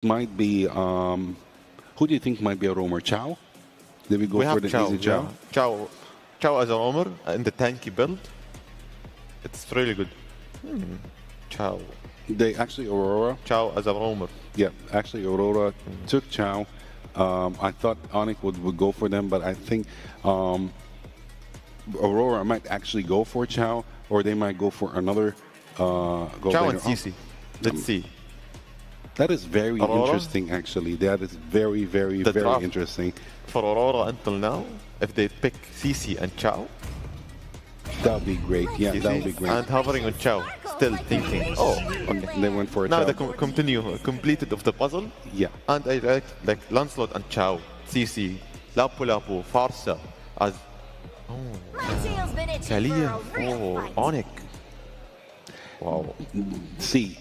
might be, who do you think might be a roamer? Chow? Did we go We for have the Chow. easy Chow? Yeah. Chow as a roamer in the tanky build. It's really good. Chow. They actually, Aurora. Chow as a roamer. Yeah, actually, Aurora took Chow. I thought ONIC would go for them, but I think Aurora might actually go for Chow, or they might go for another Chow and CC. Let's see. That is very Aurora? interesting, actually. That is very, very, The very draft. interesting. For Aurora until now, if they pick CC and Chow, That would be great. Yeah, you that see? would be great. And hovering on Chow, still thinking, Okay, they went for a now Chow. the completed of the puzzle. Yeah. And I like Lancelot and Chow, CC, Lapu Lapu, Farsa, as Kalia, ONIC. Wow. See,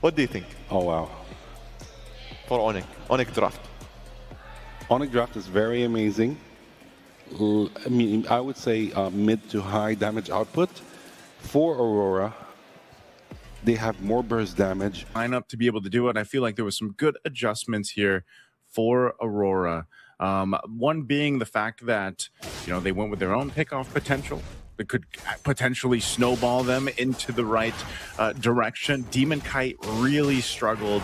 What do you think oh wow. for ONIC? ONIC draft. ONIC draft is very amazing. I mean, I would say mid to high damage output. For Aurora, they have more burst damage. Lineup to be able to do it. I feel like there was some good adjustments here for Aurora. One being the fact that, you know, they went with their own pickoff potential that could potentially snowball them into the right direction. Demon Kite really struggled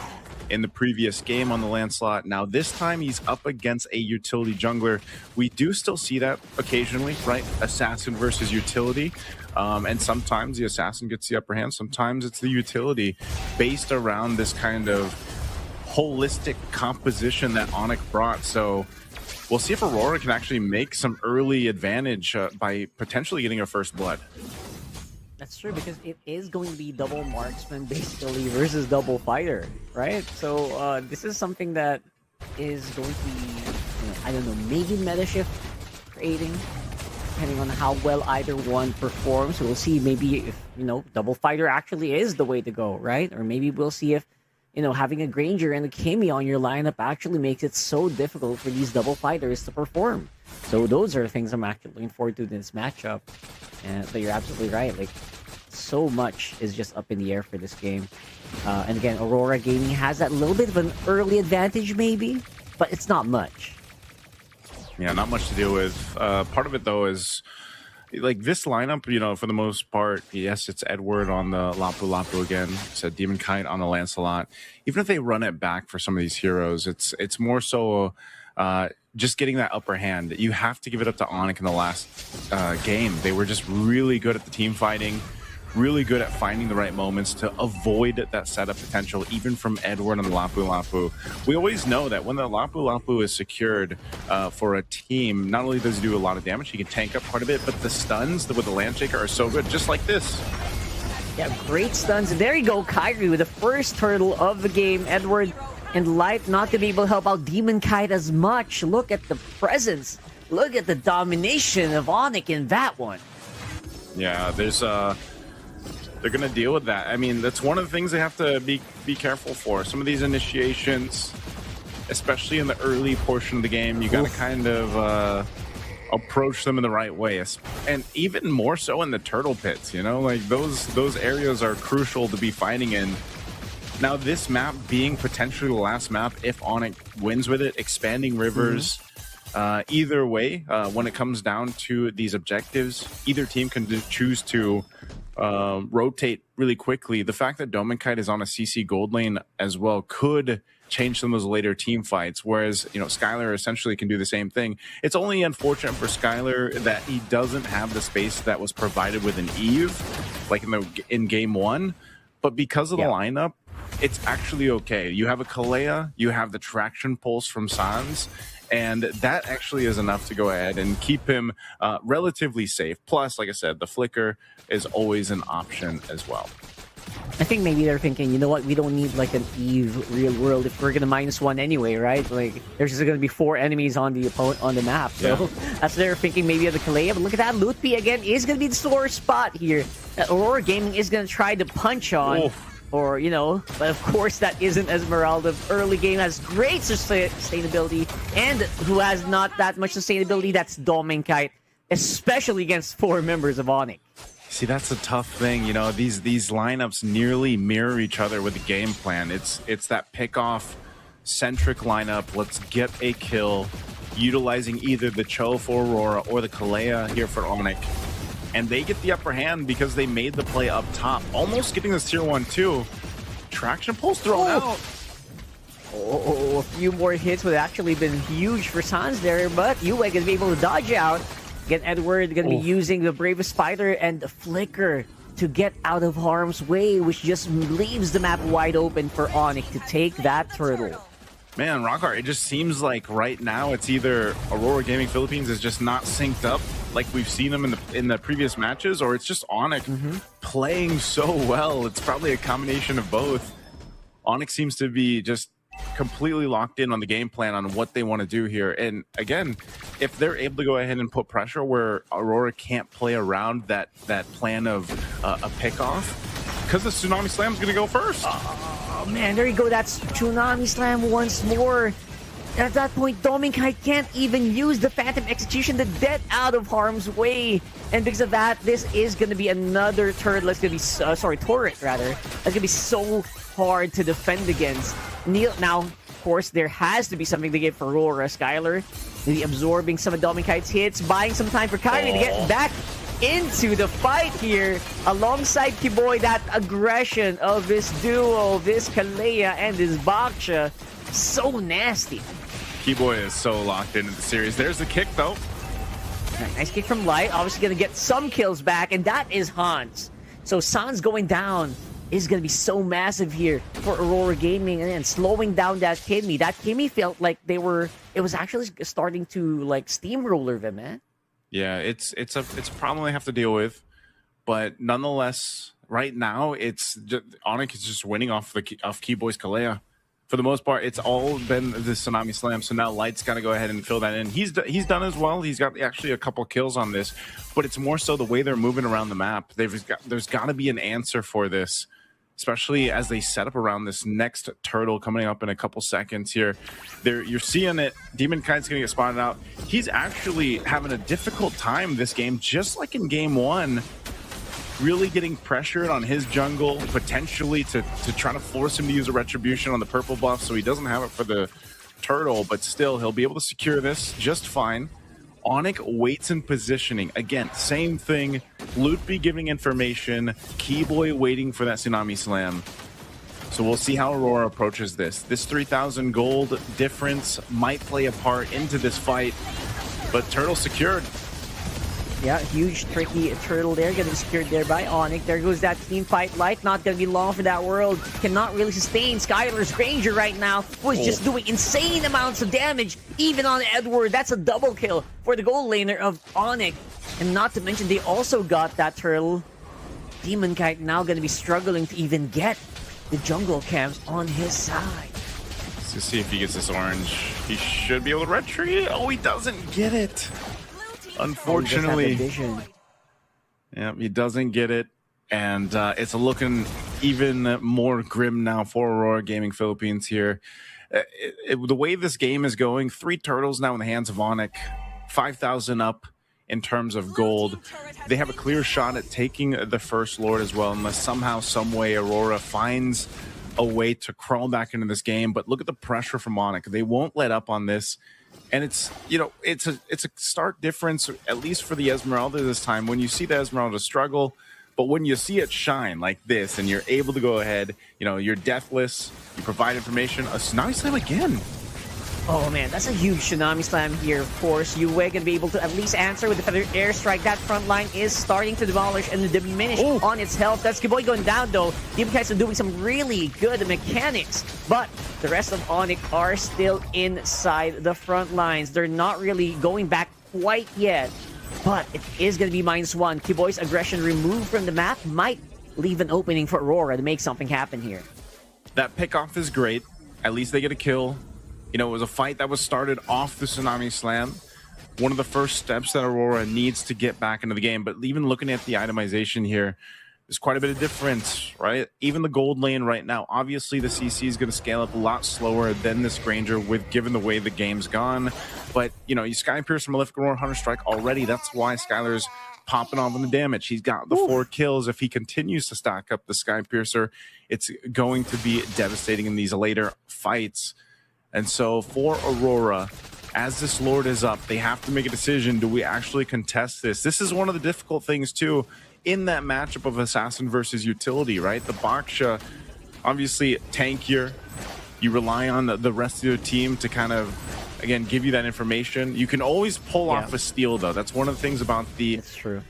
in the previous game on the Lancelot. Now this time he's up against a utility jungler. We do still see that occasionally, right? Assassin versus utility. And sometimes the assassin gets the upper hand. Sometimes it's the utility based around this kind of holistic composition that ONIC brought. So we'll see if Aurora can actually make some early advantage by potentially getting a first blood. That's true, because it is going to be double marksman basically versus double fighter, right? So this is something that is going to be, you know, I don't know, maybe meta shift creating, depending on how well either one performs. So we'll see maybe if, you know, double fighter actually is the way to go, right? Or maybe we'll see if, you know, having a Granger and a Kimi on your lineup actually makes it so difficult for these double fighters to perform. So those are things I'm actually looking forward to in this matchup. But you're absolutely right. Like, so much is just up in the air for this game. And again, Aurora Gaming has that little bit of an early advantage, maybe, but it's not much. Yeah, not much to deal with. Part of it, though, is like this lineup, you know, for the most part, yes, it's Edward on the Lapu Lapu again. It's a Demon Kite on the Lancelot. Even if they run it back for some of these heroes, it's more so just getting that upper hand. You have to give it up to ONIC in the last game. They were just really good at the team fighting, really good at finding the right moments to avoid that setup potential, even from Edward on the Lapu Lapu. We always know that when the Lapu Lapu is secured for a team, not only does he do a lot of damage, he can tank up quite a bit, but the stuns with the Landshaker are so good, just like this. Yeah, great stuns. And there you go, Kyrie with the first turtle of the game. Edward and Light not to be able to help out Demon Kite as much. Look at the presence. Look at the domination of ONIC in that one. Yeah, there's they're gonna deal with that. I mean, that's one of the things they have to be careful for. Some of these initiations, especially in the early portion of the game, you gotta kind of approach them in the right way, and even more so in the turtle pits. You know, like those areas are crucial to be fighting in. Now, this map being potentially the last map if ONIC wins with it, expanding rivers. Either way, when it comes down to these objectives, either team can choose to rotate really quickly. The fact that Dominkite is on a CC gold lane as well could change some of those later team fights, whereas, you know, Skylar essentially can do the same thing. It's only unfortunate for Skylar that he doesn't have the space that was provided with an Eve, like in game one, but because of the lineup, it's actually okay. You have a Kalea, you have the traction pulse from Sans, and that actually is enough to go ahead and keep him relatively safe. Plus, like I said, the flicker is always an option as well. I think maybe they're thinking, you know what, we don't need like an Eve real world if we're gonna -1 anyway, right? Like there's just gonna be 4 enemies on the opponent on the map. So that's they're thinking maybe of the Kalea. But look at that, Lutpi again is gonna be the sore spot here. Aurora Gaming is gonna try to punch on. Or, you know, but of course that isn't Esmeralda. Early game has great sustainability, and who has not that much sustainability, that's Dominkite, especially against 4 members of ONIC. See, that's a tough thing. You know, these lineups nearly mirror each other with the game plan. It's that pick-off centric lineup. Let's get a kill, utilizing either the Cho for Aurora or the Kalea here for ONIC. And they get the upper hand because they made the play up top, almost getting this tier 1 too. Traction pulls thrown out. Oh, a few more hits would have actually been huge for Sans there, but Yuwei is able to dodge out. Again, Edward going to be using the Bravest Fighter and the Flicker to get out of harm's way, which just leaves the map wide open for ONIC to take that turtle. Man, Rockart, it just seems like right now it's either Aurora Gaming Philippines is just not synced up like we've seen them in the previous matches, or it's just ONIC playing so well. It's probably a combination of both. ONIC seems to be just completely locked in on the game plan on what they want to do here. And again, if they're able to go ahead and put pressure where Aurora can't play around that plan of a pick-off, because the Tsunami Slam is going to go first. Oh man, there you go. That's Tsunami Slam once more. At that point, Dominkite can't even use the Phantom Execution to get out of harm's way. And because of that, this is going to be another turret. That's going to be, turret rather. That's going to be so hard to defend against. Now, of course, there has to be something to give for Aurora. Skylar, maybe absorbing some of Dominkite's hits, buying some time for Kyrie to get back into the fight here alongside Kiboy. That aggression of this duo, this Kalea and this Baksha, so nasty. Kiboy is so locked into the series. There's the kick though. Nice kick from Light. Obviously going to get some kills back, and that is Hans. So Sans going down is going to be so massive here for Aurora Gaming, and slowing down that Kimmy. That Kimmy felt like it was actually starting to like steamroller them, man. Yeah, it's a problem they have to deal with, but nonetheless, right now it's just, ONIC is just winning off Kiboy's Kalea. For the most part, it's all been the Tsunami Slam, so now Light's got to go ahead and fill that in. He's done as well. He's got actually a couple kills on this, but it's more so the way they're moving around the map. There's got to be an answer for this, especially as they set up around this next turtle coming up in a couple seconds here. You're seeing it. Demon Kite's going to get spotted out. He's actually having a difficult time this game, just like in game 1. Really getting pressured on his jungle, potentially to try to force him to use a retribution on the purple buff, so he doesn't have it for the turtle, but still he'll be able to secure this just fine. ONIC waits in positioning. Again, same thing. Lootby giving information, Kiboy waiting for that Tsunami Slam. So we'll see how Aurora approaches this. This 3,000 gold difference might play a part into this fight, but turtle secured. Yeah, huge, tricky turtle there, getting secured there by ONIC. There goes that team fight. Light not going to be long for that world. Cannot really sustain Skylar's Ranger right now, who is just doing insane amounts of damage, even on Edward. That's a double kill for the gold laner of ONIC. And not to mention, they also got that turtle. Demon Kite now going to be struggling to even get the jungle camps on his side. Let's see if he gets this orange. He should be able to retreat. Oh, he doesn't get it. Unfortunately, yeah, he doesn't get it, and it's looking even more grim now for Aurora Gaming Philippines here. The way this game is going, 3 turtles now in the hands of ONIC, 5,000 up in terms of gold. They have a clear shot at taking the first Lord as well, unless somehow, some way, Aurora finds a way to crawl back into this game. But look at the pressure from ONIC. They won't let up on this. And it's, you know, it's a stark difference, at least for the Esmeralda this time, when you see the Esmeralda struggle, but when you see it shine like this and you're able to go ahead, you know, you're deathless, you provide information, a Tsunami Slam again. Oh man, that's a huge Tsunami Slam here, of course. Yue gonna be able to at least answer with the Feather Airstrike. That front line is starting to demolish and diminish on its health. That's Kiboy going down though. Demon Kites are doing some really good mechanics, but the rest of ONIC are still inside the front lines. They're not really going back quite yet, but it is gonna be -1. Kiboy's aggression removed from the map might leave an opening for Aurora to make something happen here. That pickoff is great. At least they get a kill. You know, it was a fight that was started off the Tsunami Slam. One of the first steps that Aurora needs to get back into the game. But even looking at the itemization here, there's quite a bit of difference, right? Even the gold lane right now, obviously the CC is going to scale up a lot slower than this Granger given the way the game's gone. But, you know, you Sky Pierce, Malefic Roar, Hunter Strike already. That's why Skylar's popping off on the damage. He's got the 4 kills. If he continues to stack up the Sky Piercer, it's going to be devastating in these later fights. And so for Aurora, as this Lord is up, they have to make a decision. Do we actually contest this? This is one of the difficult things, too, in that matchup of Assassin versus Utility, right? The Baksha, obviously tankier. You rely on the rest of your team to kind of, again, give you that information. You can always pull off a steal, though. That's one of the things about the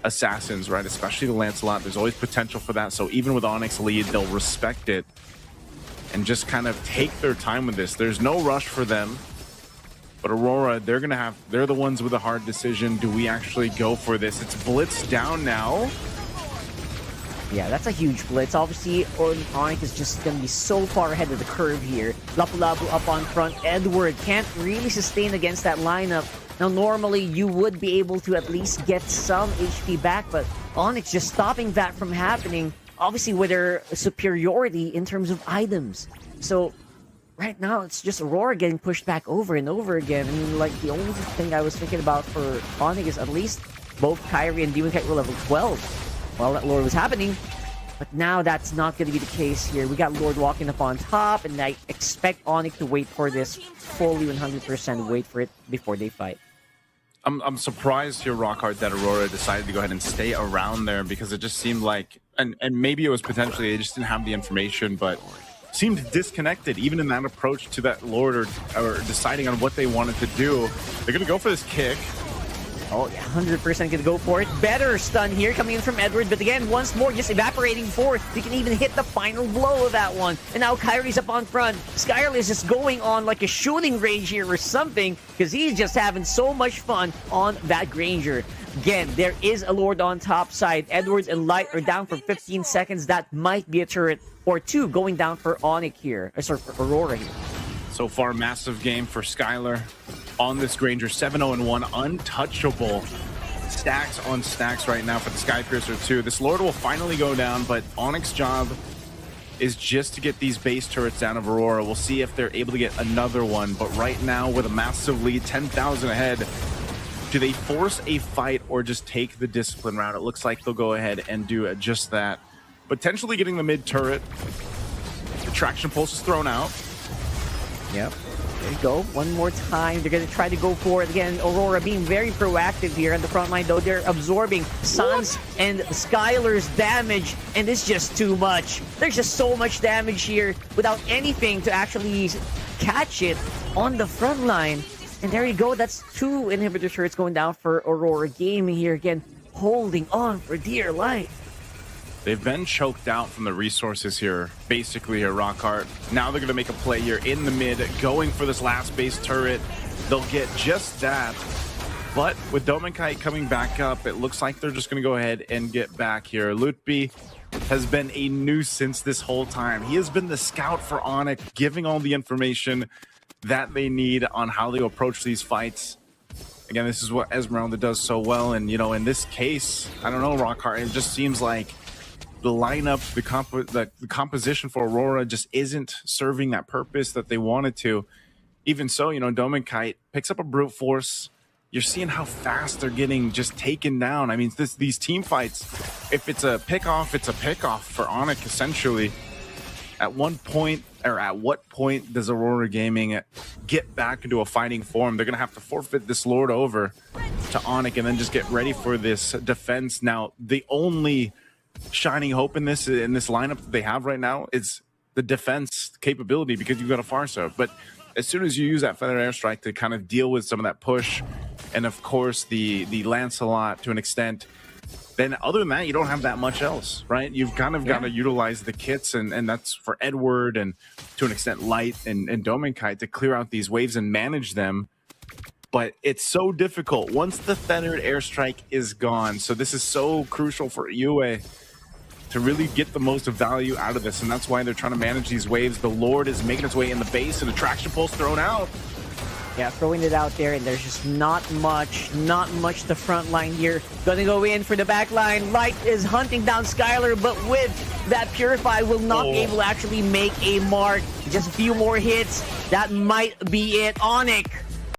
Assassins, right? Especially the Lancelot. There's always potential for that. So even with ONIC lead, they'll respect it and just kind of take their time with this. There's no rush for them. But Aurora, they're the ones with a hard decision. Do we actually go for this? It's blitz down now. Yeah, that's a huge blitz. Obviously, ONIC is just going to be so far ahead of the curve here. Lapu-Lapu up on front. Edward can't really sustain against that lineup. Now, normally, you would be able to at least get some HP back, but ONIC just stopping that from happening, obviously with their superiority in terms of items. So right now, it's just Aurora getting pushed back over and over again. I mean, like, the only thing I was thinking about for ONIC is at least both Kyrie and Demon Kite were level 12 while that Lord was happening. But now that's not going to be the case here. We got Lord walking up on top, and I expect ONIC to wait for this fully 100%, wait for it before they fight. I'm surprised here, Rockhart, that Aurora decided to go ahead and stay around there, because it just seemed like, and maybe it was potentially they just didn't have the information, but seemed disconnected even in that approach to that Lord, or deciding on what they wanted to do. They're going to go for this kick. Oh, yeah, 100% going to go for it. Better stun here coming in from Edward, but again, once more, just evaporating forth. He can even hit the final blow of that one. And now Kyrie's up on front. Skyler is just going on like a shooting range here or something, because he's just having so much fun on that Granger. Again, there is a Lord on top side. Edwards and Light are down for 15 seconds. That might be a turret or two going down for ONIC here. Sorry, for Aurora here. So far, massive game for Skyler on this Granger. 7-0-1, untouchable. Stacks on stacks right now for the Sky Piercer 2. This Lord will finally go down, but ONIC's job is just to get these base turrets down of Aurora. We'll see if they're able to get another one, but right now with a massive lead, 10,000 ahead, do they force a fight or just take the discipline route? It looks like they'll go ahead and do just that. Potentially getting the mid turret. The traction pulse is thrown out. Yep. There you go. One more time. They're going to try to go for it. Again, Aurora being very proactive here on the front line, though. They're absorbing Sun's and Skyler's damage, and it's just too much. There's just so much damage here without anything to actually catch it on the front line. And there you go. That's 2 inhibitor turrets going down for Aurora Gaming here. Again, holding on for dear life. They've been choked out from the resources here, basically here, Rockhart. Now they're going to make a play here in the mid, going for this last base turret. They'll get just that. But with Dominkite coming back up, it looks like they're just going to go ahead and get back here. Lutby has been a nuisance this whole time. He has been the scout for ONIC, giving all the information that they need on how they approach these fights. Again, this is what Esmeralda does so well. And, you know, in this case, I don't know, Rockhart, it just seems like the lineup, the composition for Aurora just isn't serving that purpose that they wanted to. Even so, you know, Dominkite picks up a brute force. You're seeing how fast they're getting just taken down. I mean, these team fights, if it's a pick-off, it's a pick-off for ONIC, essentially. At what point does Aurora Gaming get back into a fighting form? They're going to have to forfeit this Lord over to ONIC and then just get ready for this defense. Now, the only shining hope in this lineup that they have right now is the defense capability, because you've got a Farsa. But as soon as you use that Feather Airstrike to kind of deal with some of that push, and of course the Lancelot to an extent, then other than that, you don't have that much else, right? You've kind of got to utilize the kits, and that's for Edward and to an extent Light and Dominkite to clear out these waves and manage them. But it's so difficult once the Feathered Airstrike is gone. So this is so crucial for UA to really get the most value out of this, and that's why they're trying to manage these waves. The Lord is making its way in the base, and the traction pulse thrown out. Yeah, throwing it out there, and there's just not much the front line here. Gonna go in for the back line. Light is hunting down Skyler, but with that Purify will not be able to actually make a mark. Just a few more hits. That might be it. ONIC